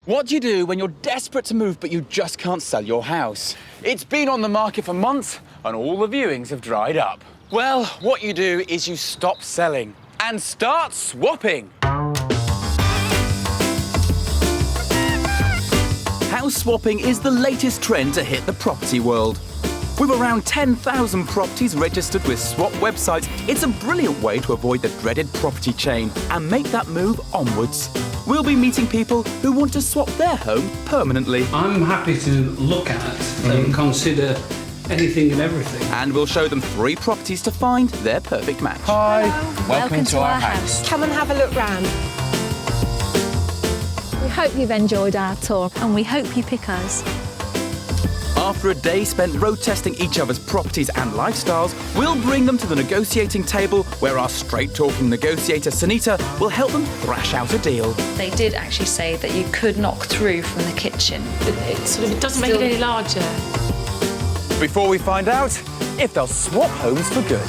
What do you do when you're desperate to move but you just can't sell your house? It's been on the market for months and all the viewings have dried up. Well, what you do is you stop selling and start swapping. House swapping is the latest trend to hit the property world. With around 10,000 properties registered with swap websites, it's a brilliant way to avoid the dreaded property chain and make that move onwards. We'll be meeting people who want to swap their home permanently. I'm happy to look at and consider anything and everything. And we'll show them 3 properties to find their perfect match. Hi. Welcome to our house. Come and have a look round. We hope you've enjoyed our tour and we hope you pick us. After a day spent road testing each other's properties and lifestyles, we'll bring them to the negotiating table where our straight-talking negotiator, Sunita, will help them thrash out a deal. They did actually say that you could knock through from the kitchen. It doesn't make it any larger. Before we find out if they'll swap homes for good.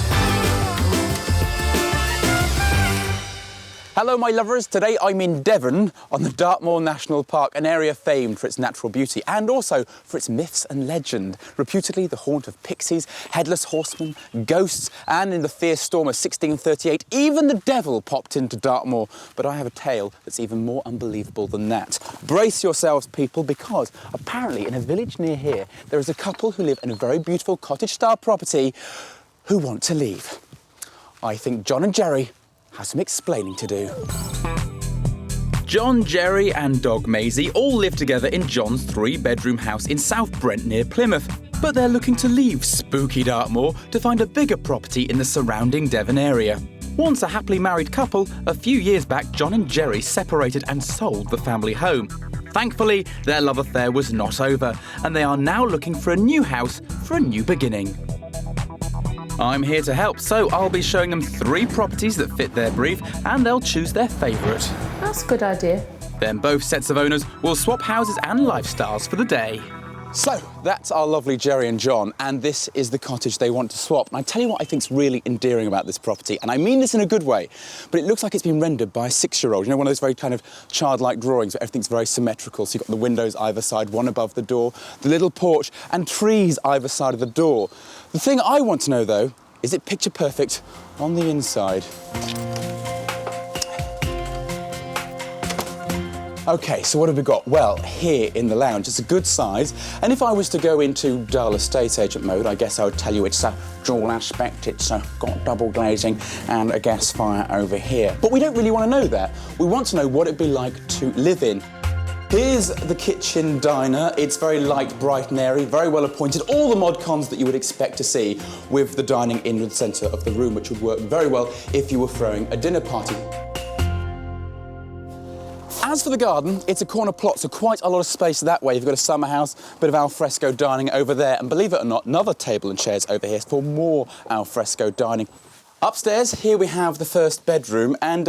Hello, my lovers. Today I'm in Devon on the Dartmoor National Park, an area famed for its natural beauty and also for its myths and legend. Reputedly the haunt of pixies, headless horsemen, ghosts, and in the fierce storm of 1638, even the devil popped into Dartmoor. But I have a tale that's even more unbelievable than that. Brace yourselves, people, because apparently in a village near here, there is a couple who live in a very beautiful cottage-style property who want to leave. I think John and Geri has some explaining to do. John, Geri and dog Maisie all live together in John's 3-bedroom house in South Brent near Plymouth. But they're looking to leave spooky Dartmoor to find a bigger property in the surrounding Devon area. Once a happily married couple, a few years back John and Geri separated and sold the family home. Thankfully, their love affair was not over and they are now looking for a new house for a new beginning. I'm here to help, so I'll be showing them 3 properties that fit their brief and they'll choose their favourite. That's a good idea. Then both sets of owners will swap houses and lifestyles for the day. So, that's our lovely Geri and John, and this is the cottage they want to swap. And I tell you what I think's really endearing about this property, and I mean this in a good way, but it looks like it's been rendered by a 6-year-old. You know, one of those very kind of childlike drawings where everything's very symmetrical. So you've got the windows either side, one above the door, the little porch, and trees either side of the door. The thing I want to know, though, is it picture perfect on the inside? OK, so what have we got? Well, here in the lounge, it's a good size. And if I was to go into dull estate agent mode, I guess I would tell you it's a dual aspect. It's got double glazing and a gas fire over here. But we don't really want to know that. We want to know what it'd be like to live in. Here's the kitchen diner. It's very light, bright and airy, very well appointed. All the mod cons that you would expect to see with the dining in the centre of the room, which would work very well if you were throwing a dinner party. As for the garden, it's a corner plot, so quite a lot of space that way. You've got a summer house, a bit of alfresco dining over there, and believe it or not, another table and chairs over here for more alfresco dining. Upstairs, here we have the 1st bedroom, and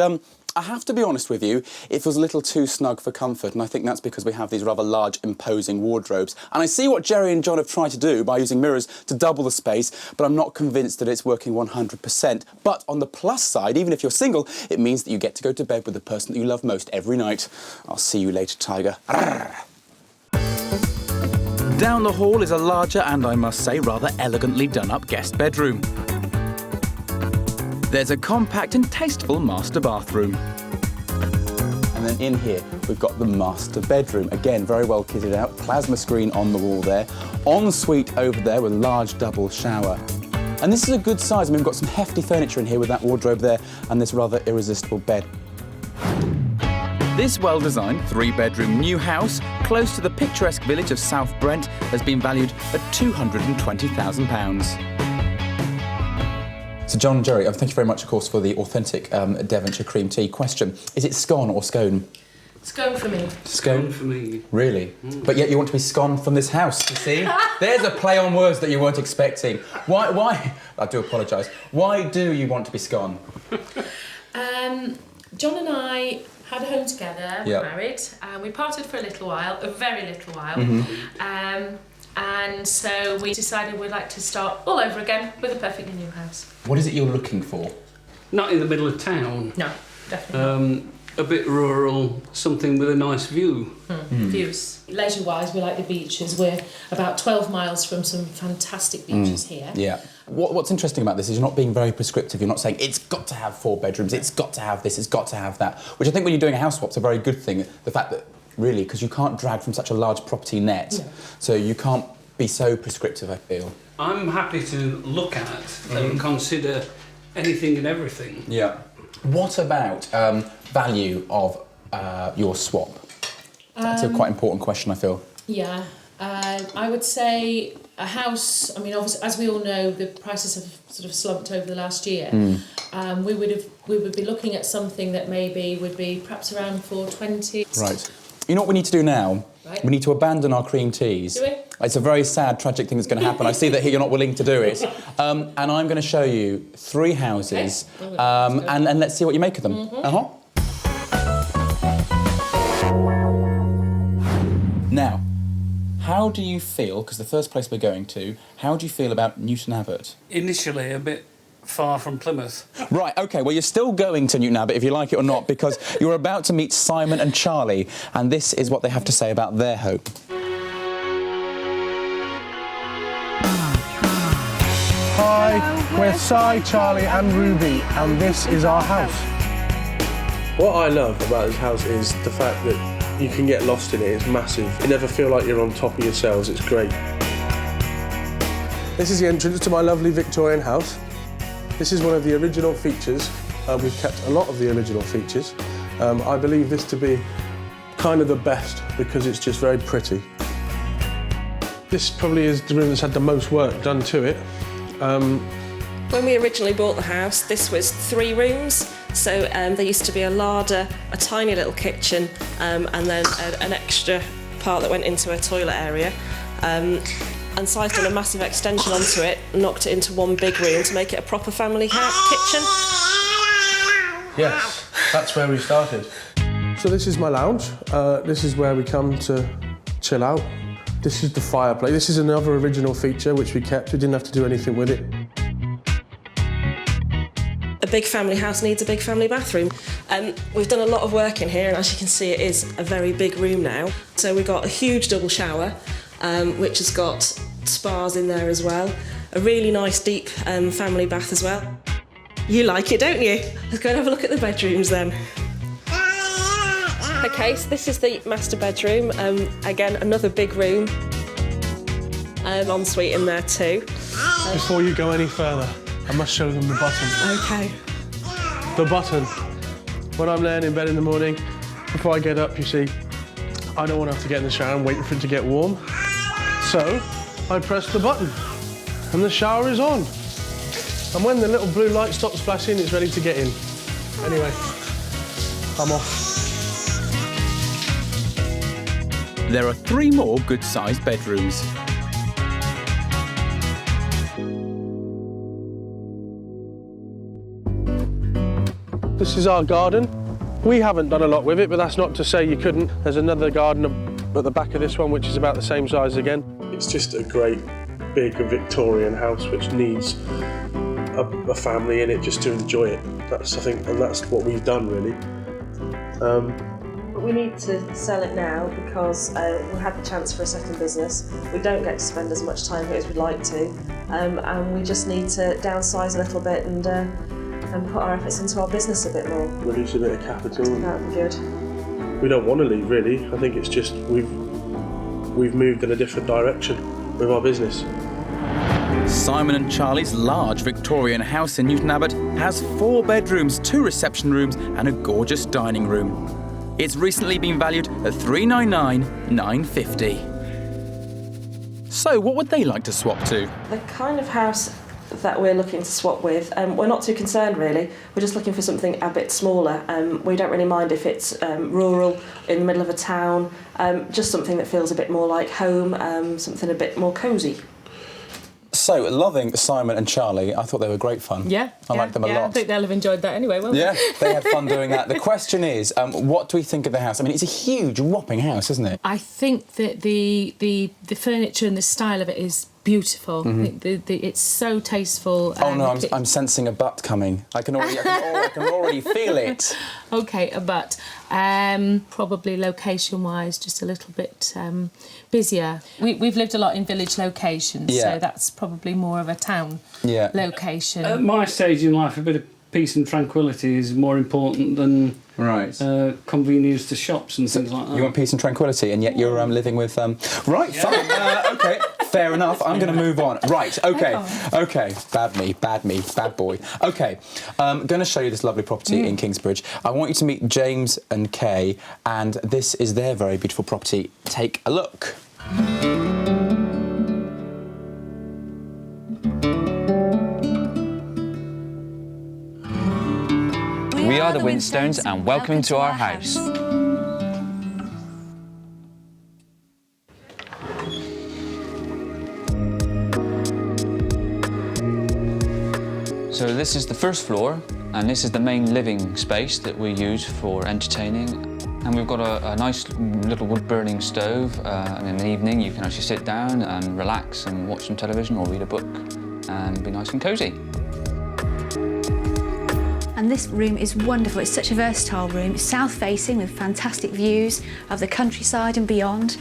I have to be honest with you, it feels a little too snug for comfort, and I think that's because we have these rather large, imposing wardrobes. And I see what Geri and John have tried to do by using mirrors to double the space, but I'm not convinced that it's working 100%. But on the plus side, even if you're single, it means that you get to go to bed with the person that you love most every night. I'll see you later, Tiger. Down the hall is a larger and, I must say, rather elegantly done-up guest bedroom. There's a compact and tasteful master bathroom. And then in here, we've got the master bedroom. Again, very well kitted out, plasma screen on the wall there, ensuite over there with large double shower. And this is a good size. I mean, we've got some hefty furniture in here with that wardrobe there and this rather irresistible bed. This well-designed 3-bedroom new house, close to the picturesque village of South Brent, has been valued at £220,000. So John and Geri, thank you very much, of course, for the authentic Devonshire cream tea. Question, is it scone or scone? Scone for me. Scone? For me. Really? But yet you want to be scone from this house, you see? There's a play on words that you weren't expecting. Why? I do apologise. Why do you want to be scone? John and I had a home together, we were married, and we parted for a little while, a very little while. And so we decided we'd like to start all over again with a perfectly new house. What is it you're looking for? Not in the middle of town. No, definitely not. a bit rural, something with a nice view. Views. Leisure-wise, we like the beaches. We're about 12 miles from some fantastic beaches here. Yeah. What's interesting about this is you're not being very prescriptive. You're not saying it's got to have 4 bedrooms, it's got to have this, it's got to have that, which I think when you're doing a house swap's a very good thing. The fact that, really, because you can't drag from such a large property net, so you can't be so prescriptive, I feel. I'm happy to look at and consider anything and everything. Yeah. What about value of your swap? That's a quite important question, I feel. Yeah. I would say a house, I mean, obviously, as we all know, the prices have sort of slumped over the last year. We would be looking at something that maybe would be perhaps around 420. Right. You know what we need to do now? Right. We need to abandon our cream teas. Do we? It's a very sad, tragic thing that's going to happen. I see that here you're not willing to do it. And I'm going to show you 3 houses, and let's see what you make of them. Now, how do you feel, because the first place we're going to, how do you feel about Newton Abbot? Initially a bit far from Plymouth. Right, OK, well, you're still going to Newton Abbot, if you like it or not, because you're about to meet Simon and Charlie, and this is what they have to say about their home. Hi, we're Si, Charlie and Ruby, and this is our house. What I love about this house is the fact that you can get lost in it. It's massive. You never feel like you're on top of yourselves. It's great. This is the entrance to my lovely Victorian house. This is one of the original features. We've kept a lot of the original features. I believe this to be kind of the best because it's just very pretty. This probably is the room that's had the most work done to it. When we originally bought the house, this was 3 rooms. So there used to be a larder, a tiny little kitchen, and then an extra part that went into a toilet area. And Si's done a massive extension onto it, knocked it into one big room to make it a proper family kitchen. Yes, that's where we started. So this is my lounge. This is where we come to chill out. This is the fireplace. This is another original feature which we kept. We didn't have to do anything with it. A big family house needs a big family bathroom. We've done a lot of work in here, and as you can see, it is a very big room now. So we've got a huge double shower, which has got spas in there as well. A really nice deep family bath as well. You like it, don't you? Let's go and have a look at the bedrooms then. Okay, so this is the master bedroom. Again, another big room. Ensuite in there too. Before you go any further, I must show them the button. Okay. The button. When I'm laying in bed in the morning, before I get up, you see, I don't want to have to get in the shower and wait for it to get warm. So, I press the button, and the shower is on. And when the little blue light stops flashing, it's ready to get in. Anyway, I'm off. There are 3 more good-sized bedrooms. This is our garden. We haven't done a lot with it, but that's not to say you couldn't. There's another garden at the back of this one, which is about the same size again. It's just a great, big Victorian house which needs a family in it just to enjoy it. That's, I think, and that's what we've done, really. We need to sell it now because we had the chance for a second business. We don't get to spend as much time here as we'd like to, and we just need to downsize a little bit and put our efforts into our business a bit more. Release a bit of capital. That would be good. We don't want to leave, really. I think it's just we've moved in a different direction with our business. Simon and Charlie's large Victorian house in Newton Abbot has 4 bedrooms, 2 reception rooms and a gorgeous dining room. It's recently been valued at $399,950. So what would they like to swap to? The kind of house that we're looking to swap with, we're not too concerned really. We're just looking for something a bit smaller. We don't really mind if it's rural, in the middle of a town, just something that feels a bit more like home, something a bit more cosy. So, loving Simon and Charlie, I thought they were great fun. Yeah. I like them a lot. I think they'll have enjoyed that anyway, won't they? Yeah, they had fun doing that. The question is, what do we think of the house? I mean, it's a huge, whopping house, isn't it? I think that the furniture and the style of it is beautiful. It's so tasteful. Oh no, I'm sensing a butt coming. I can already feel it. Okay, a butt. Probably location-wise, just a little bit busier. We've lived a lot in village locations, so that's probably more of a town location. At my stage in life, a bit of peace and tranquility is more important than convenience to shops and things like that. You want peace and tranquility, and yet you're living with... Right, fine. OK, fair enough. I'm going to move on. Right, OK. Bad boy. OK, I'm going to show you this lovely property in Kingsbridge. I want you to meet James and Kay, and this is their very beautiful property. Take a look. We are the Winstones and welcome to our house. So this is the first floor and this is the main living space that we use for entertaining. And we've got a nice little wood-burning stove and in the evening you can actually sit down and relax and watch some television or read a book and be nice and cosy. And this room is wonderful. It's such a versatile room. It's south-facing with fantastic views of the countryside and beyond.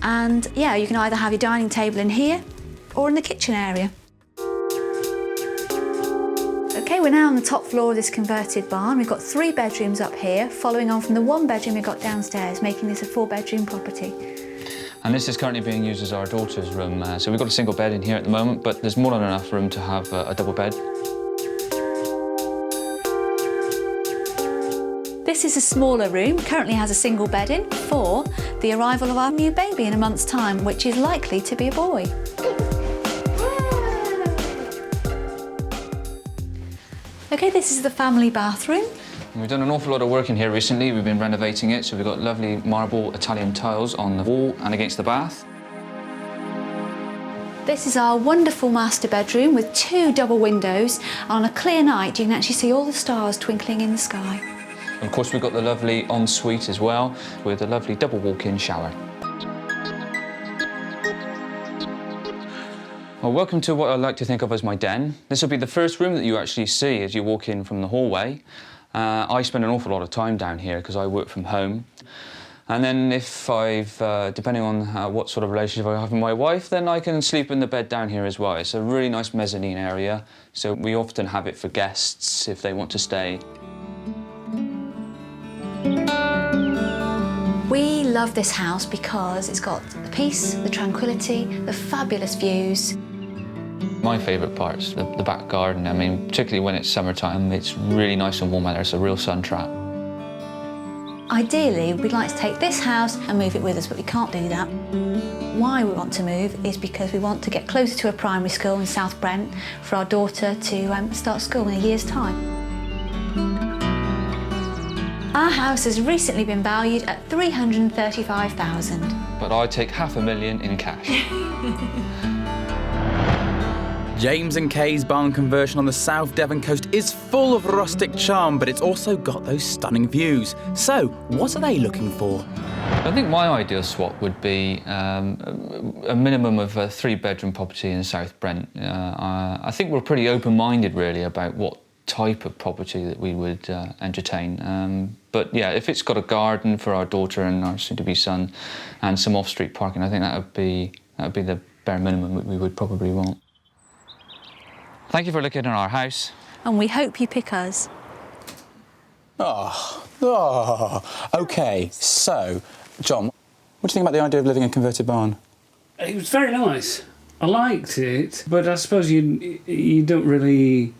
And yeah, you can either have your dining table in here or in the kitchen area. Okay, we're now on the top floor of this converted barn. We've got 3 bedrooms up here, following on from the 1 bedroom we got downstairs, making this a 4-bedroom property. And this is currently being used as our daughter's room. So we've got a single bed in here at the moment, but there's more than enough room to have a double bed. This is a smaller room, currently has a single bed in for the arrival of our new baby in a month's time, which is likely to be a boy. Okay, this is the family bathroom. We've done an awful lot of work in here recently. We've been renovating it, so we've got lovely marble Italian tiles on the wall and against the bath. This is our wonderful master bedroom with 2 double windows. On a clear night, you can actually see all the stars twinkling in the sky. Of course, we've got the lovely ensuite as well, with a lovely double walk-in shower. Well, welcome to what I like to think of as my den. This will be the first room that you actually see as you walk in from the hallway. I spend an awful lot of time down here because I work from home. And then if depending on what sort of relationship I have with my wife, then I can sleep in the bed down here as well. It's a really nice mezzanine area, so we often have it for guests if they want to stay. We love this house because it's got the peace, the tranquility, the fabulous views. My favourite part's the back garden. I mean, particularly when it's summertime, it's really nice and warm out there. It's a real sun trap. Ideally, we'd like to take this house and move it with us, but we can't do that. Why we want to move is because we want to get closer to a primary school in South Brent for our daughter to start school in a year's time. Our house has recently been valued at $335,000. But I take $500,000 in cash. James and Kay's barn conversion on the South Devon coast is full of rustic charm, but it's also got those stunning views. So, what are they looking for? I think my ideal swap would be a minimum of a 3-bedroom property in South Brent. I think we're pretty open-minded, really, about what type of property that we would entertain. But yeah, if it's got a garden for our daughter and our soon-to-be son and some off-street parking, I think that would be the bare minimum that we would probably want. Thank you for looking at our house. And we hope you pick us. OK, so, John, what do you think about the idea of living in a converted barn? It was very nice. I liked it, but I suppose you don't really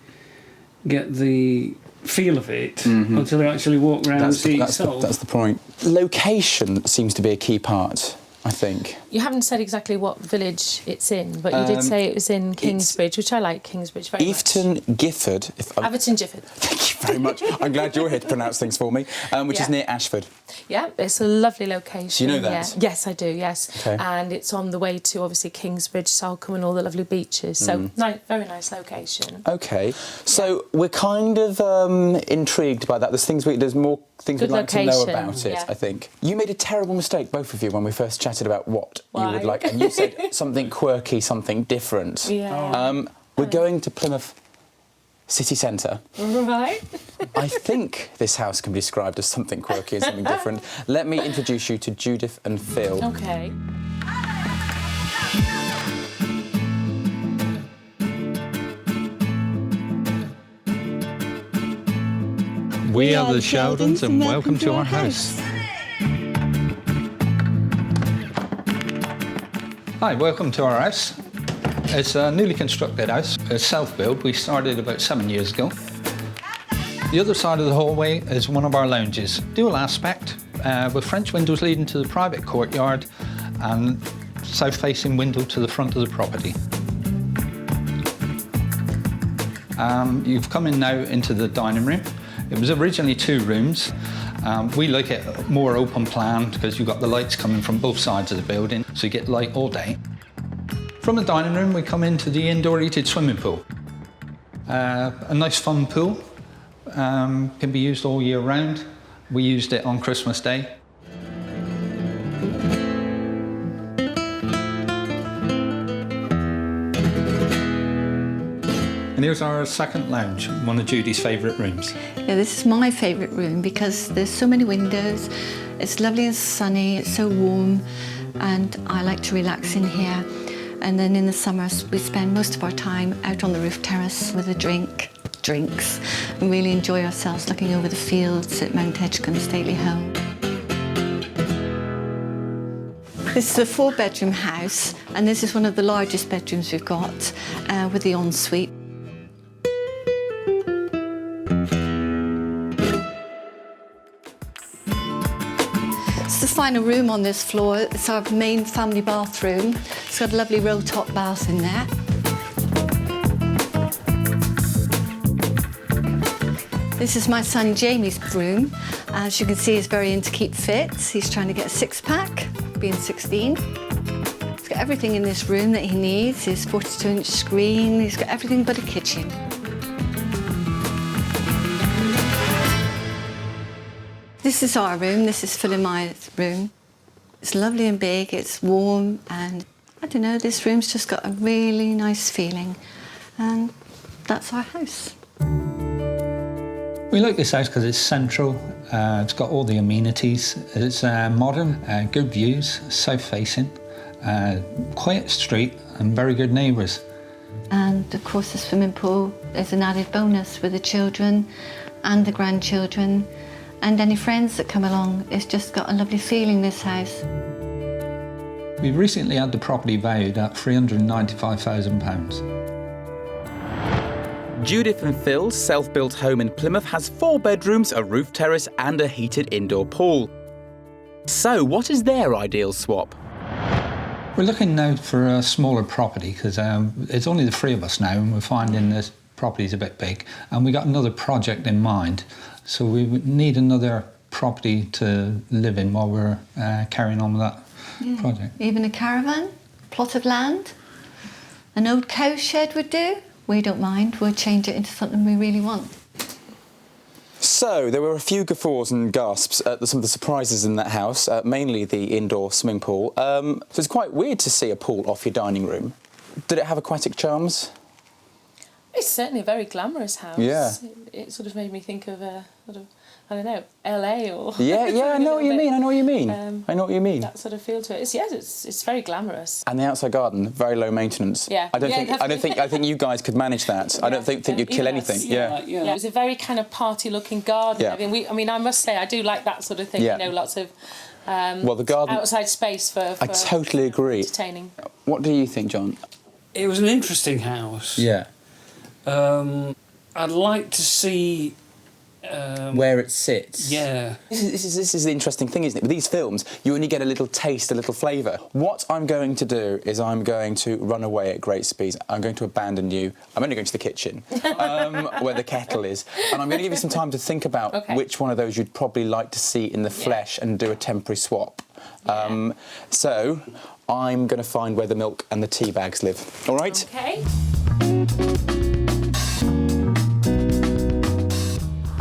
get the feel of it until you actually walk around and see it yourself. That's the point. Location seems to be a key part, I think. You haven't said exactly what village it's in, but you did say it was in Kingsbridge, which I like Kingsbridge very much. Eafton Gifford. Averton Gifford. Thank you very much. I'm glad you're here to pronounce things for me, which is near Ashford. Yeah, it's a lovely location. Do you know that? Yeah. Yes, I do, yes. Okay. And it's on the way to, obviously, Kingsbridge, Salcombe and all the lovely beaches. So, very nice location. Okay, so we're kind of intrigued by that. There's more things Good we'd like to know location, about it, yeah. I think. You made a terrible mistake, both of you, when we first chatted about what you Why? would like. And you said something quirky, something different. Yeah. We're going to Plymouth city centre. Right. I think this house can be described as something quirky and something different. Let me introduce you to Judith and Phil. OK. We are the Sheldons and welcome to our house. Hi, welcome to our house. It's a newly constructed house. It's self-built. We started about 7 years ago. The other side of the hallway is one of our lounges. Dual aspect, with French windows leading to the private courtyard and south-facing window to the front of the property. You've come in now into the dining room. It was originally 2 rooms. We like it more open plan because you've got the lights coming from both sides of the building, so you get light all day. From the dining room, we come into the indoor heated swimming pool. A nice fun pool, can be used all year round. We used it on Christmas Day. And here's our second lounge, one of Judy's favourite rooms. Yeah, this is my favourite room because there's so many windows, it's lovely and sunny, it's so warm, and I like to relax in here. And then in the summers, we spend most of our time out on the roof terrace with a drinks, and really enjoy ourselves looking over the fields at Mount Edgecombe Stately Home. This is a 4-bedroom house, and this is one of the largest bedrooms we've got, with the ensuite. It's the final room on this floor. It's our main family bathroom. It's got a lovely roll-top bath in there. This is my son Jamie's room. As you can see, he's very into keep fit. He's trying to get a 6-pack, being 16. He's got everything in this room that he needs. His 42-inch screen. He's got everything but a kitchen. This is our room. This is Phil and my room. It's lovely and big. It's warm, and I don't know, this room's just got a really nice feeling, and that's our house. We like this house because it's central, it's got all the amenities, it's modern, good views, south-facing, quiet street and very good neighbours. And of course the swimming pool is an added bonus with the children and the grandchildren and any friends that come along. It's just got a lovely feeling, this house. We've recently had the property valued at £395,000. Judith and Phil's self-built home in Plymouth has 4 bedrooms, a roof terrace and a heated indoor pool. So, what is their ideal swap? We're looking now for a smaller property because it's only the 3 of us now, and we're finding this property's a bit big, and we got another project in mind. So we would need another property to live in while we're carrying on with that project. Even a caravan, plot of land, an old cow shed would do. We don't mind, we'll change it into something we really want. So, there were a few guffaws and gasps at some of the surprises in that house, mainly the indoor swimming pool. So it's quite weird to see a pool off your dining room. Did it have aquatic charms? It's certainly a very glamorous house. Yeah. It sort of made me think of I don't know, LA or... Yeah, I know what you mean, I know what you mean. I know what you mean. That sort of feel to it. It's very glamorous. And the outside garden, very low maintenance. Yeah. I think you guys could manage that. Yeah. I don't think you'd kill anything. Yeah. It was a very kind of party-looking garden. Yeah. I mean, I must say, I do like that sort of thing. Yeah. You know, lots of well, the garden, outside space for I totally agree. Entertaining. What do you think, John? It was an interesting house. Yeah. I'd like to see where it sits. Yeah. This is the interesting thing, isn't it? With these films, you only get a little taste, a little flavour. What I'm going to do is I'm going to run away at great speeds. I'm going to abandon you. I'm only going to the kitchen, where the kettle is. And I'm going to give you some time to think about which one of those you'd probably like to see in the flesh and do a temporary swap. So I'm going to find where the milk and the tea bags live. All right? Okay.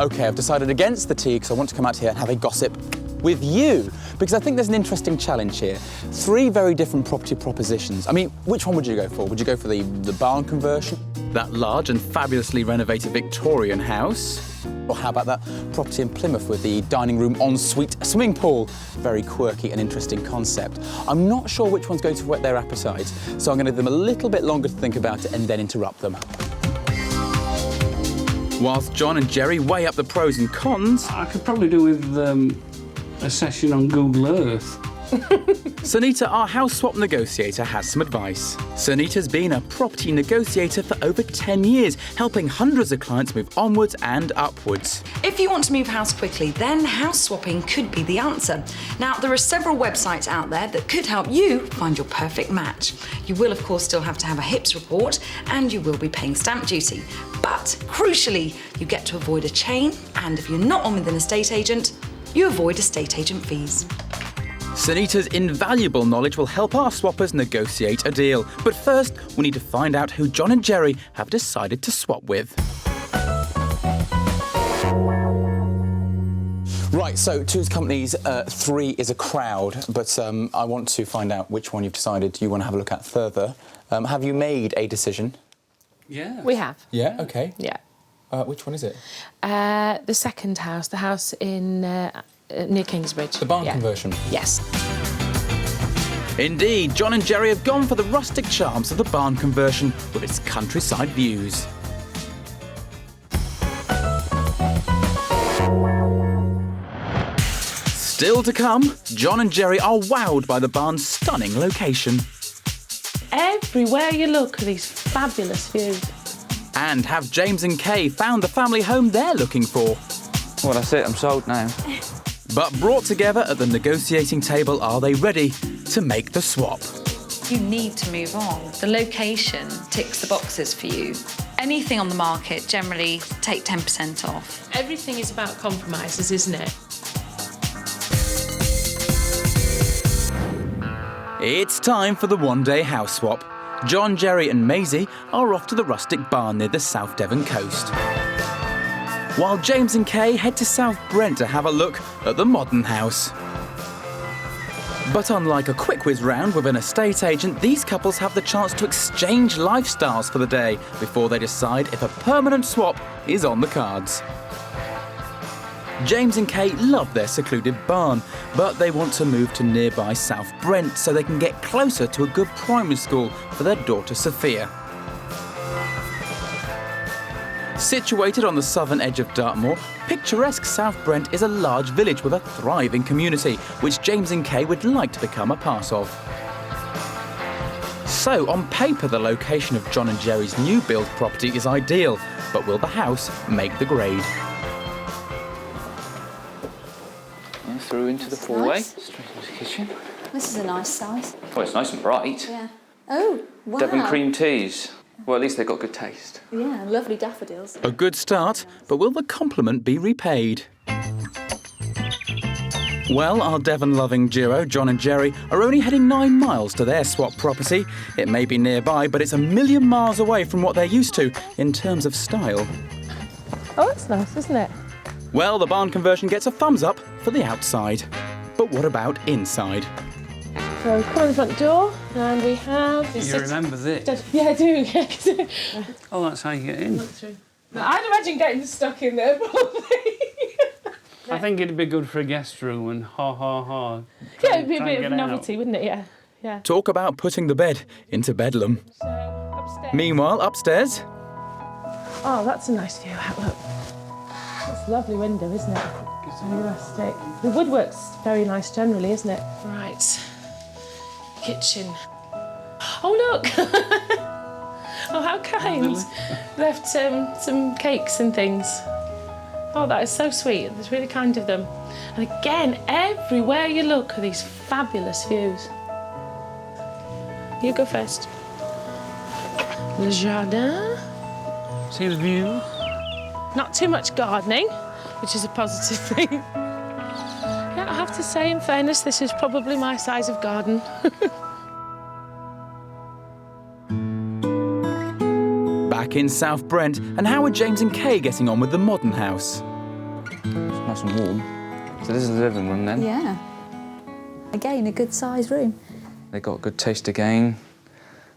OK, I've decided against the tea because I want to come out here and have a gossip with you, because I think there's an interesting challenge here. 3 very different property propositions. I mean, which one would you go for? Would you go for the barn conversion, that large and fabulously renovated Victorian house? Or how about that property in Plymouth with the dining room ensuite swimming pool? Very quirky and interesting concept. I'm not sure which one's going to whet their appetite, so I'm going to give them a little bit longer to think about it and then interrupt them. Whilst John and Geri weigh up the pros and cons... I could probably do with a session on Google Earth. Sunita, our house swap negotiator, has some advice. Sunita's been a property negotiator for over 10 years, helping hundreds of clients move onwards and upwards. If you want to move house quickly, then house swapping could be the answer. Now, there are several websites out there that could help you find your perfect match. You will, of course, still have to have a HIPS report, and you will be paying stamp duty. But, crucially, you get to avoid a chain, and if you're not on with an estate agent, you avoid estate agent fees. Sunita's invaluable knowledge will help our swappers negotiate a deal. But first, we need to find out who John and Geri have decided to swap with. Right, so 2's companies, 3 is a crowd, but I want to find out which one you've decided you want to have a look at further. Have you made a decision? Yeah. We have. Yeah, OK. Yeah. Which one is it? The second house, the house in near Kingsbridge. The barn conversion? Yes. Indeed, John and Geri have gone for the rustic charms of the barn conversion with its countryside views. Still to come, John and Geri are wowed by the barn's stunning location. Everywhere you look are these fabulous views. And have James and Kay found the family home they're looking for? Well, that's it, I'm sold now. But brought together at the negotiating table, are they ready to make the swap? You need to move on. The location ticks the boxes for you. Anything on the market, generally take 10% off. Everything is about compromises, isn't it? It's time for the one-day house swap. John, Geri and Maisie are off to the rustic barn near the South Devon coast, while James and Kay head to South Brent to have a look at the modern house. But unlike a quick whiz round with an estate agent, these couples have the chance to exchange lifestyles for the day before they decide if a permanent swap is on the cards. James and Kay love their secluded barn, but they want to move to nearby South Brent so they can get closer to a good primary school for their daughter Sophia. Situated on the southern edge of Dartmoor, picturesque South Brent is a large village with a thriving community, which James and Kay would like to become a part of. So, on paper, the location of John and Geri's new build property is ideal, but will the house make the grade? Through into the foyer, nice. straight into the kitchen. This is a nice size. Oh, it's nice and bright. Yeah. Oh, wow. Devon cream teas. Well, at least they've got good taste. Yeah, lovely daffodils. A good start, but will the compliment be repaid? Well, our Devon-loving duo, John and Geri, are only heading 9 miles to their swap property. It may be nearby, but it's a million miles away from what they're used to in terms of style. Oh, that's nice, isn't it? Well, the barn conversion gets a thumbs up for the outside. But what about inside? So come on the front door, and we have... You remember this? Yeah, I do. Oh, that's how you get in. I'd imagine getting stuck in there, probably. I think it'd be good for a guest room and ha. Yeah, it'd be a bit of novelty, wouldn't it? Yeah. Talk about putting the bed into bedlam. So, upstairs. Meanwhile, upstairs... Oh, that's a nice view out, look. That's a lovely window, isn't it? Very rustic. The woodwork's very nice generally, isn't it? Right. Kitchen. Oh, look! Oh, how kind. Left some cakes and things. Oh, that is so sweet. It's really kind of them. And again, everywhere you look are these fabulous views. You go first. Le jardin. See the view? Not too much gardening, which is a positive thing. Yeah, I have to say, in fairness, this is probably my size of garden. Back in South Brent, and how are James and Kay getting on with the modern house? It's nice and warm. So this is the living room then? Yeah. Again, a good sized room. They got good taste again.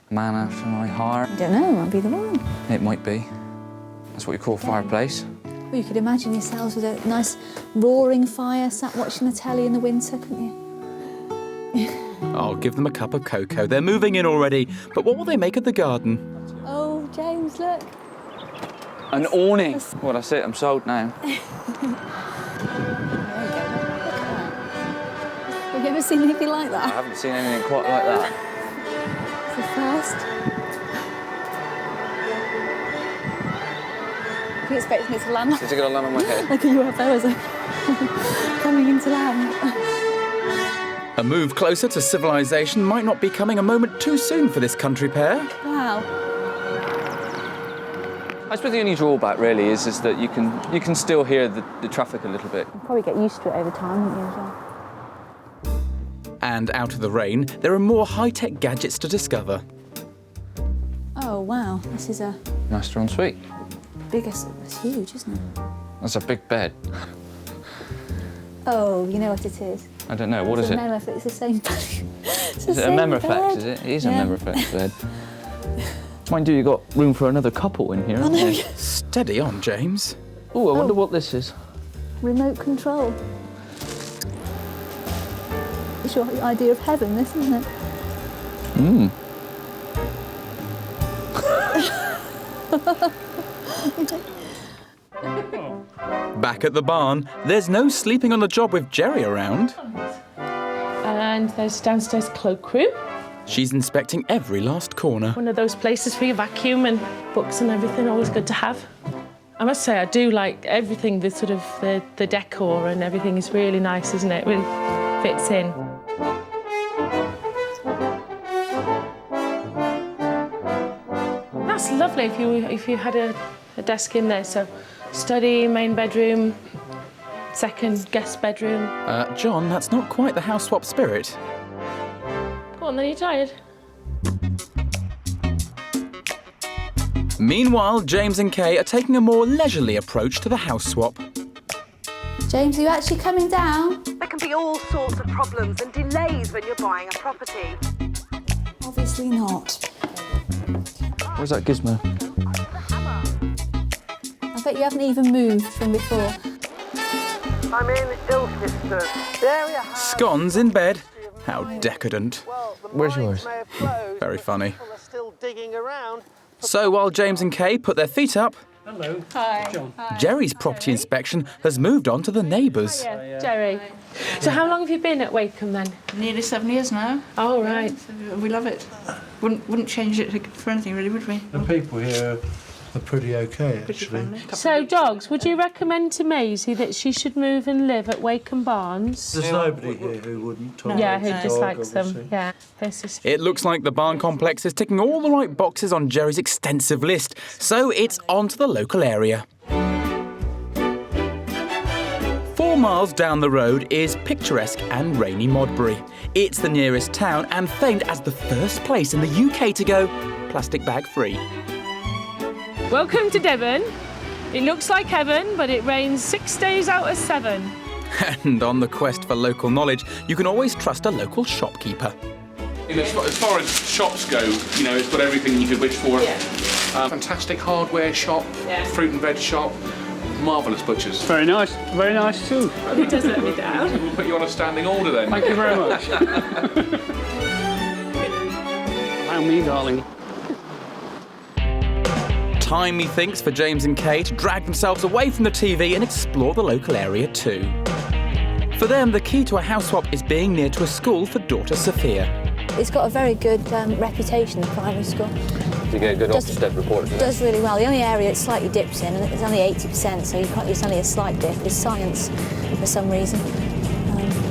Man after my heart. I don't know, it might be the one. It might be. That's what you call a fireplace. Well, you could imagine yourselves with a nice roaring fire, sat watching the telly in the winter, couldn't you? I'll give them a cup of cocoa. They're moving in already. But what will they make of the garden? Oh, James, look. An awning. Well, that's it. I'm sold now. There you go. Look at that. Have you ever seen anything like I that? haven't seen anything quite like that. It's the first. You expecting it to land Is it going to land on my head? like a UFO as coming into land? A move closer to civilization might not be coming a moment too soon for this country pair. Wow. I suppose the only drawback really is that you can still hear the traffic a little bit. You'll probably get used to it over time, won't you, as well? And out of the rain, there are more high-tech gadgets to discover. Oh, wow. This is a Master en suite. biggest... It's huge, isn't it? That's a big bed. Oh, you know what it is? I don't know. What is it? It's the same bed. Is it a Memorflex, is it? It is a Memorflex bed. Mind you, you've got room for another couple in here, haven't you? Steady on, James. Oh, I wonder what this is. Remote control. It's your idea of heaven, this, isn't it? Back at the barn, there's no sleeping on the job with Geri around. And there's downstairs cloakroom. She's inspecting every last corner. One of those places for your vacuum and books and everything, always good to have. I must say, I do like everything, the sort of the decor and everything is really nice, isn't it? It really fits in. That's lovely if you had a desk in there. So study, main bedroom, second guest bedroom. John, that's not quite the house swap spirit. Go on then, you tired? Meanwhile, James and Kay are taking a more leisurely approach to the house swap. James, are you actually coming down? There can be all sorts of problems and delays when you're buying a property. Obviously not. Where's that gizmo? I bet you haven't even moved from before. I'm in Ilkeston. The area has... Scones in bed. How decadent. Where's yours? Very funny. People are still digging around. So while James and Kay put their feet up, Hello. Hi. John. Geri's property inspection has moved on to the neighbours. Yeah, Geri. So how long have you been at Wakeham then? Nearly 7 years now. Oh, right. So we love it. Wouldn't change it for anything, really, would we? The people here are pretty okay, actually. So, dogs, would you recommend to Maisie that she should move and live at Wakeham Barns? There's nobody here who wouldn't. Yeah, who dislikes them. Yeah. It looks like the barn complex is ticking all the right boxes on Geri's extensive list, so it's on to the local area. 4 miles down the road is picturesque and rainy Modbury. It's the nearest town and famed as the first place in the UK to go plastic bag free. Welcome to Devon. It looks like heaven, but it rains 6 days out of 7. And on the quest for local knowledge, you can always trust a local shopkeeper. As far as shops go, you know, it's got everything you could wish for. Yeah. Fantastic hardware shop, fruit and veg shop, marvellous butchers. Very nice too. He does let me down. We'll put you on a standing order then. Thank you very much. Allow me, darling. Time, methinks, for James and Kay to drag themselves away from the TV and explore the local area too. For them, the key to a house swap is being near to a school for daughter Sophia. It's got a very good reputation, the primary school. to get a good Ofsted report. Does really well. The only area it slightly dips in, and it's only 80%, so you can't use only a slight dip, is science for some reason.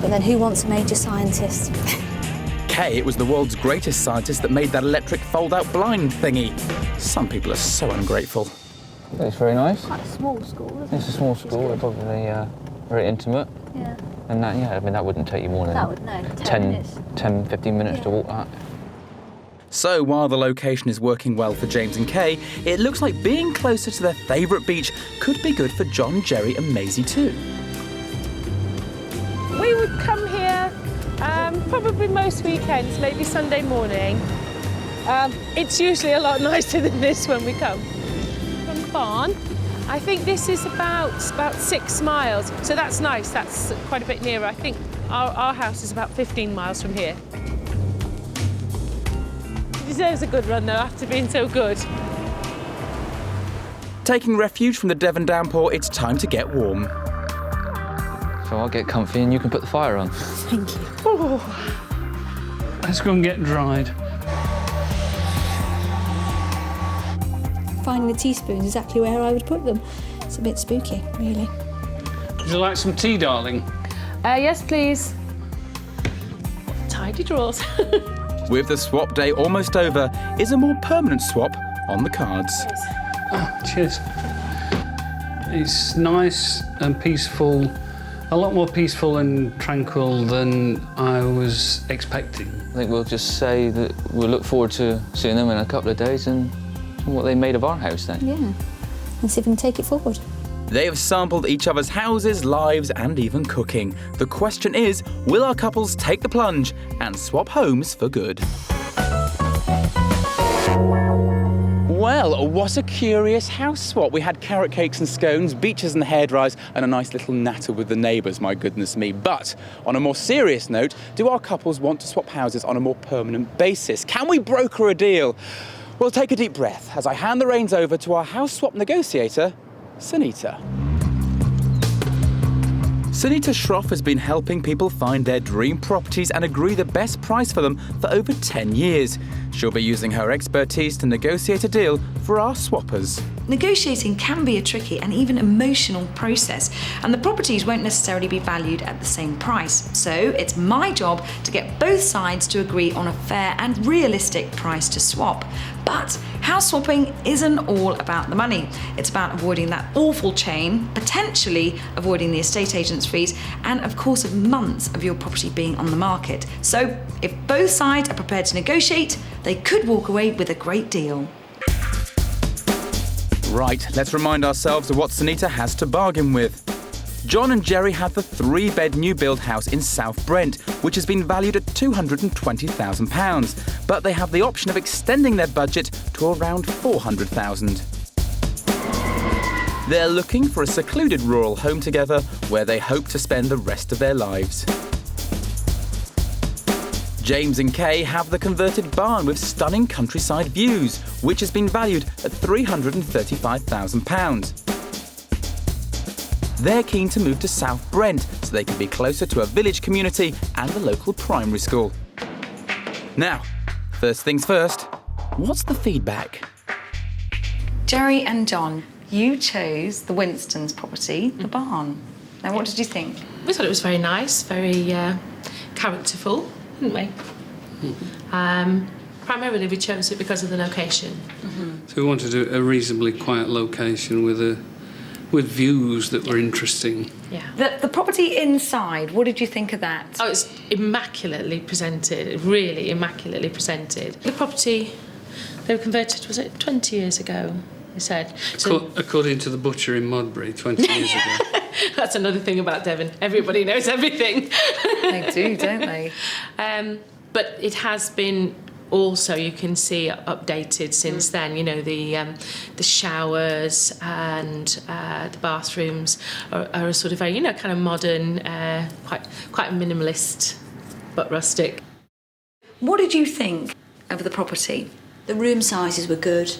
But then who wants a major scientist? Kay, it was the world's greatest scientist that made that electric fold-out blind thingy. Some people are so ungrateful. It's very nice. Quite a small school, isn't it? It's a small school, they're probably very intimate. Yeah. And that, yeah, I mean, that wouldn't take you more than 10, 15 minutes to walk that. So while the location is working well for James and Kay, it looks like being closer to their favourite beach could be good for John, Geri and Maisie too. We would come here probably most weekends, maybe Sunday morning. It's usually a lot nicer than this when we come. From the barn, I think this is about 6 miles, so that's nice, that's quite a bit nearer. I think our house is about 15 miles from here. It deserves a good run though, after being so good. Taking refuge from the Devon downpour, it's time to get warm. So I'll get comfy and you can put the fire on. Thank you. Oh. Let's go and get dried. Finding the teaspoons exactly where I would put them. It's a bit spooky, really. Would you like some tea, darling? Yes, please. Tidy drawers. With the swap day almost over, is a more permanent swap on the cards. Oh, cheers. It's nice and peaceful, a lot more peaceful and tranquil than I was expecting. I think we'll just say that we'll look forward to seeing them in a couple of days and what they made of our house then. Yeah, and see if we can take it forward. They have sampled each other's houses, lives and even cooking. The question is, will our couples take the plunge and swap homes for good? Well, what a curious house swap. We had carrot cakes and scones, beaches and hairdryers, and a nice little natter with the neighbours, my goodness me. But on a more serious note, do our couples want to swap houses on a more permanent basis? Can we broker a deal? Well, take a deep breath as I hand the reins over to our house swap negotiator, Sunita. Sunita Shroff has been helping people find their dream properties and agree the best price for them for over 10 years. She'll be using her expertise to negotiate a deal for our swappers. Negotiating can be a tricky and even emotional process, and the properties won't necessarily be valued at the same price. So it's my job to get both sides to agree on a fair and realistic price to swap. But house swapping isn't all about the money. It's about avoiding that awful chain, potentially avoiding the estate agent's fees, and of course of months of your property being on the market. So if both sides are prepared to negotiate, they could walk away with a great deal. Right, let's remind ourselves of what Sunita has to bargain with. John and Geri have the 3-bed new build house in South Brent, which has been valued at £220,000, but they have the option of extending their budget to around £400,000. They're looking for a secluded rural home together where they hope to spend the rest of their lives. James and Kay have the converted barn with stunning countryside views, which has been valued at £335,000. They're keen to move to South Brent so they can be closer to a village community and the local primary school. Now, first things first, what's the feedback? Geri and John, you chose the Winstones' property, the barn. Now, what did you think? We thought it was very nice, very characterful, didn't we? Primarily we chose it because of the location. So we wanted a reasonably quiet location with views that were interesting. Yeah. The property inside, what did you think of that? Oh, it's immaculately presented, really immaculately presented. The property, they were converted, was it 20 years ago, they said. So, according to the butcher in Modbury 20 years ago. That's another thing about Devon. Everybody knows everything. They do, don't they? But it has been also, you can see, updated since then. You know, the showers and the bathrooms are a sort of very, you know, kind of modern, quite minimalist, but rustic. What did you think of the property? The room sizes were good.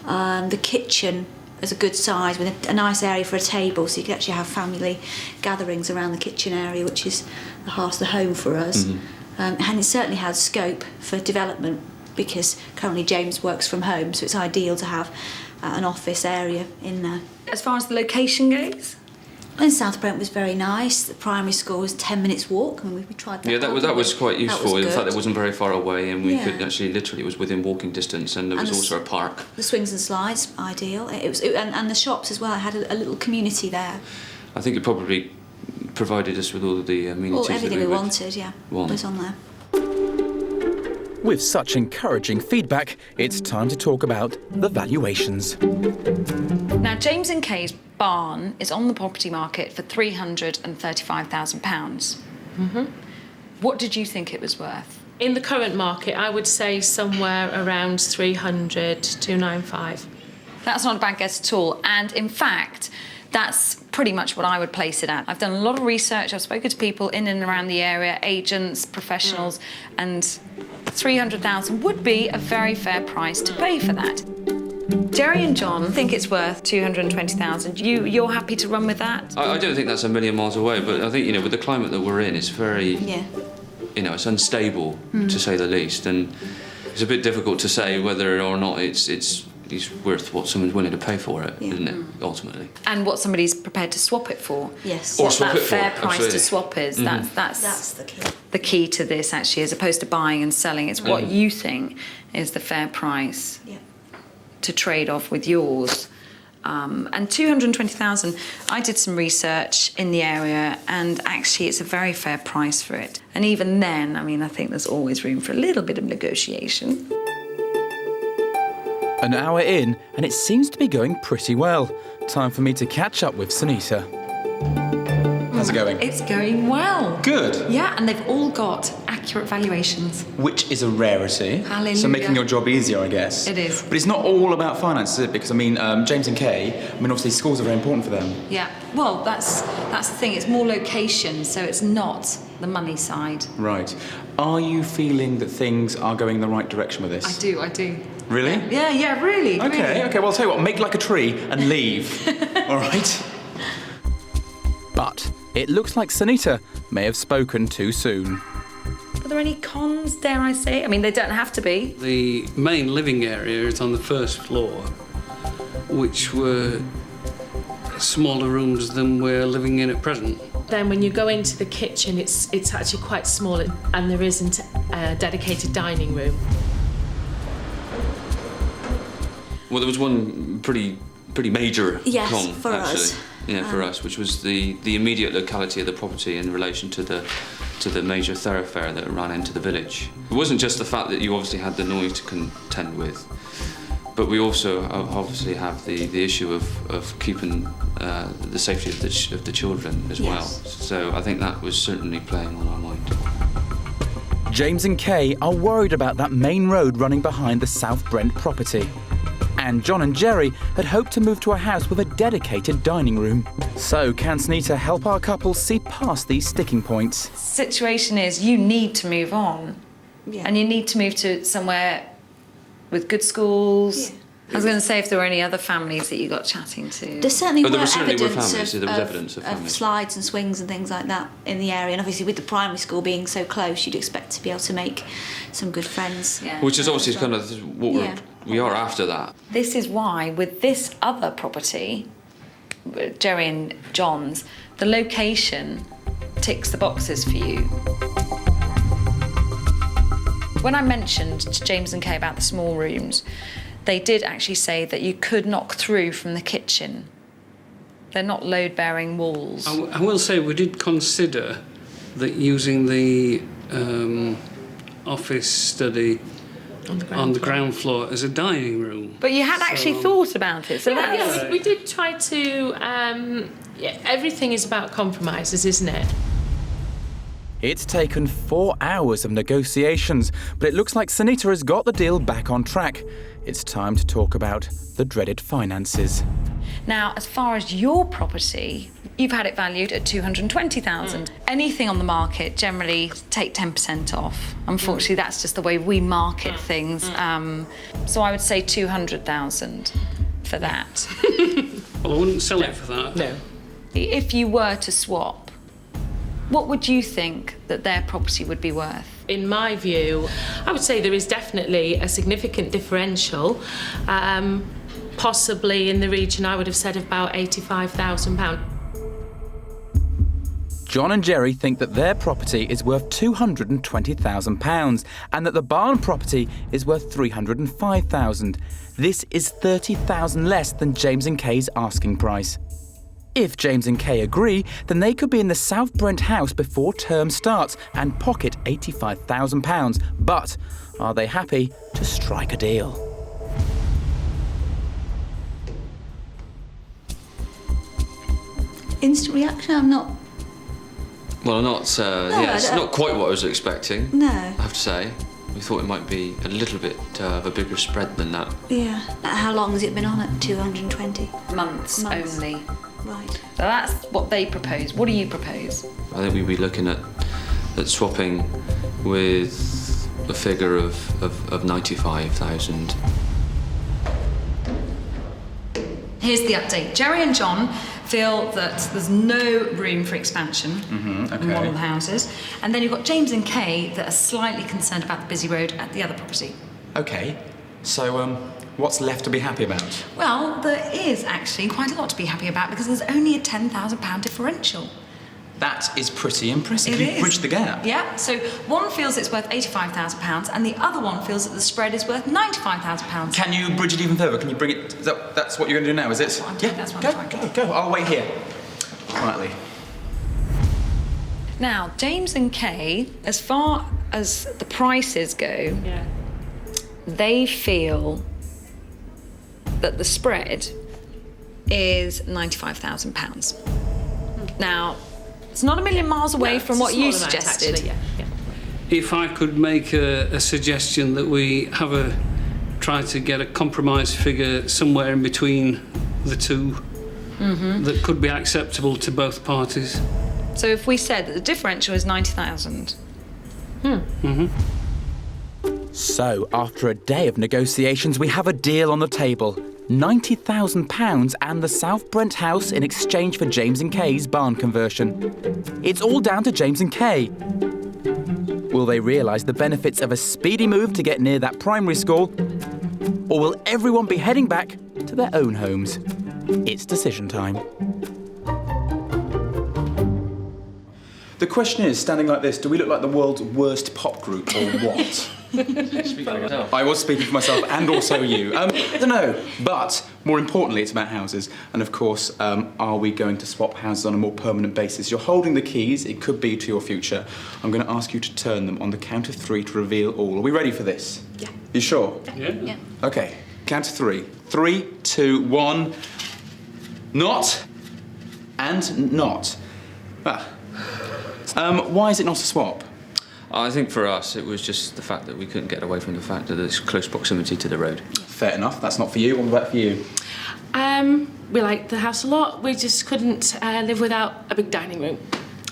The kitchen is a good size with a nice area for a table, so you could actually have family gatherings around the kitchen area, which is the heart of the home for us. And it certainly has scope for development because currently James works from home, so it's ideal to have an office area in there. As far as the location goes? And South Brent was very nice. The primary school was 10 minutes walk, and we tried that. Yeah, that was quite useful. In fact, it wasn't very far away, and we Yeah. could actually, literally, it was within walking distance, and there was also a park. The swings and slides, ideal. And the shops as well. It had a little community there. I think it probably provided us with all of the amenities Everything that we wanted, was on there. With such encouraging feedback, it's time to talk about the valuations. Now, James and Kay's barn is on the property market for £335,000. Mm-hmm. What did you think it was worth? In the current market, I would say somewhere around 300, 295. That's not a bad guess at all. And in fact, that's pretty much what I would place it at. I've done a lot of research. I've spoken to people in and around the area, agents, professionals, and 300,000 would be a very fair price to pay for that. Geri and John think it's worth 220,000. You're happy to run with that? I don't think that's a million miles away, but I think, with the climate that we're in, it's very, it's unstable, to say the least, and it's a bit difficult to say whether or not it's worth what someone's willing to pay for it, isn't it, ultimately? And what somebody's prepared to swap it for. Yes. Or what swap that it for, fair price absolutely. to swap is. Mhm. That's the key. The key to this, actually, as opposed to buying and selling. It's what you think is the fair price to trade off with yours. And 220,000, I did some research in the area, and actually it's a very fair price for it. And even then, I think there's always room for a little bit of negotiation. An hour in, and it seems to be going pretty well. Time for me to catch up with Sunita. How's it going? It's going well. Good. Yeah, and they've all got accurate valuations. Which is a rarity. Hallelujah. So making your job easier, I guess. It is. But it's not all about finance, is it? Because, James and Kay, obviously schools are very important for them. Yeah, well, that's the thing. It's more location, so it's not the money side. Right. Are you feeling that things are going in the right direction with this? I do. Really? Yeah, really. Okay, well, I'll tell you what, make like a tree and leave. All right? But it looks like Sunita may have spoken too soon. Are there any cons, dare I say? They don't have to be. The main living area is on the first floor, which were smaller rooms than we're living in at present. Then when you go into the kitchen, it's actually quite small, and there isn't a dedicated dining room. Well, there was one pretty major con, for actually. us. Yeah, for us, which was the immediate locality of the property in relation to the major thoroughfare that ran into the village. It wasn't just the fact that you obviously had the noise to contend with, but we also obviously have the issue of keeping the safety of the children as well. So I think that was certainly playing on our mind. James and Kay are worried about that main road running behind the South Brent property. And John and Geri had hoped to move to a house with a dedicated dining room. So can Sunita help our couple see past these sticking points? Situation is you need to move on. Yeah. And you need to move to somewhere with good schools. I was going to say if there were any other families that you got chatting to. There certainly But there were certainly were evidence families, of, there was of- evidence of of families. slides and swings and things like that in the area. And obviously with the primary school being so close, you'd expect to be able to make some good friends. Which is obviously kind of what we are after that. This is why with this other property, Geri and John's, the location ticks the boxes for you. When I mentioned to James and Kay about the small rooms, they did actually say that you could knock through from the kitchen. They're not load-bearing walls. I will say we did consider that using the office study on the ground floor as a dining room. But you had actually thought about it, so that's... We did try to... everything is about compromises, isn't it? It's taken 4 hours of negotiations, but it looks like Sunita has got the deal back on track. It's time to talk about the dreaded finances. Now, as far as your property, you've had it valued at 220,000. Anything on the market, generally take 10% off. Unfortunately, that's just the way we market things. So I would say 200,000 for that. Well, I wouldn't sell it for that. No. If you were to swap, what would you think that their property would be worth? in my view, I would say there is definitely a significant differential, possibly in the region, I would have said, of about £85,000. John and Geri think that their property is worth £220,000 and that the barn property is worth £305,000. This is £30,000 less than James and Kay's asking price. If James and Kay agree, then they could be in the South Brent house before term starts and pocket £85,000. But are they happy to strike a deal? Instant reaction? I'm not. Well, it's not quite what I was expecting. No. I have to say. We thought it might be a little bit of a bigger spread than that. Yeah. How long has it been on at 220? Months only. Right. So that's what they propose. What do you propose? I think we'd be looking at swapping with a figure of 95,000. Here's the update. Geri and John feel that there's no room for expansion in one of the houses. And then you've got James and Kay that are slightly concerned about the busy road at the other property. OK, so what's left to be happy about? Well, there is actually quite a lot to be happy about because there's only a £10,000 differential. That is pretty impressive. It You've is. bridged the gap. Yeah, so one feels it's worth £85,000 and the other one feels that the spread is worth £95,000. Can you bridge it even further? Can you bring it... That's what you're going to do now, is it? That's what I'm trying. Go. I'll wait here. Quietly. Now, James and Kay, as far as the prices go, they feel that the spread is £95,000. Now, it's not a million miles away from what you suggested. Actually, yeah. If I could make a suggestion that we try to get a compromise figure somewhere in between the two that could be acceptable to both parties. So if we said that the differential is 90,000. So, after a day of negotiations, we have a deal on the table. £90,000 and the South Brent house in exchange for James and Kay's barn conversion. It's all down to James and Kay. Will they realise the benefits of a speedy move to get near that primary school? Or will everyone be heading back to their own homes? It's decision time. The question is, standing like this, do we look like the world's worst pop group or what? I was speaking for myself and also you. I don't know. But more importantly, it's about houses. And of course, are we going to swap houses on a more permanent basis? You're holding the keys. It could be to your future. I'm going to ask you to turn them on the count of 3 to reveal all. Are we ready for this? Yeah. You sure? Yeah. OK. Count of 3. 3, 2, 1. Not. And not. Why is it not a swap? I think for us, it was just the fact that we couldn't get away from the fact that there's close proximity to the road. Fair enough. That's not for you. What about for you? We liked the house a lot. We just couldn't live without a big dining room.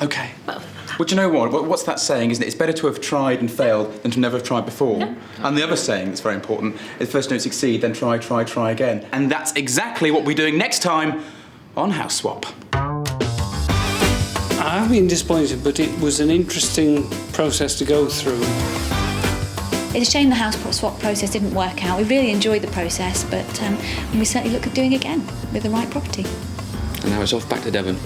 OK. Well, do you know what? What's that saying, isn't it? It's better to have tried and failed than to never have tried before. Yeah. And the other saying that's very important is first don't succeed, then try again. And that's exactly what we're doing next time on House Swap. I've been disappointed, but it was an interesting process to go through. It's a shame the house swap process didn't work out. We really enjoyed the process, but we certainly look at doing it again with the right property. And now it's off back to Devon.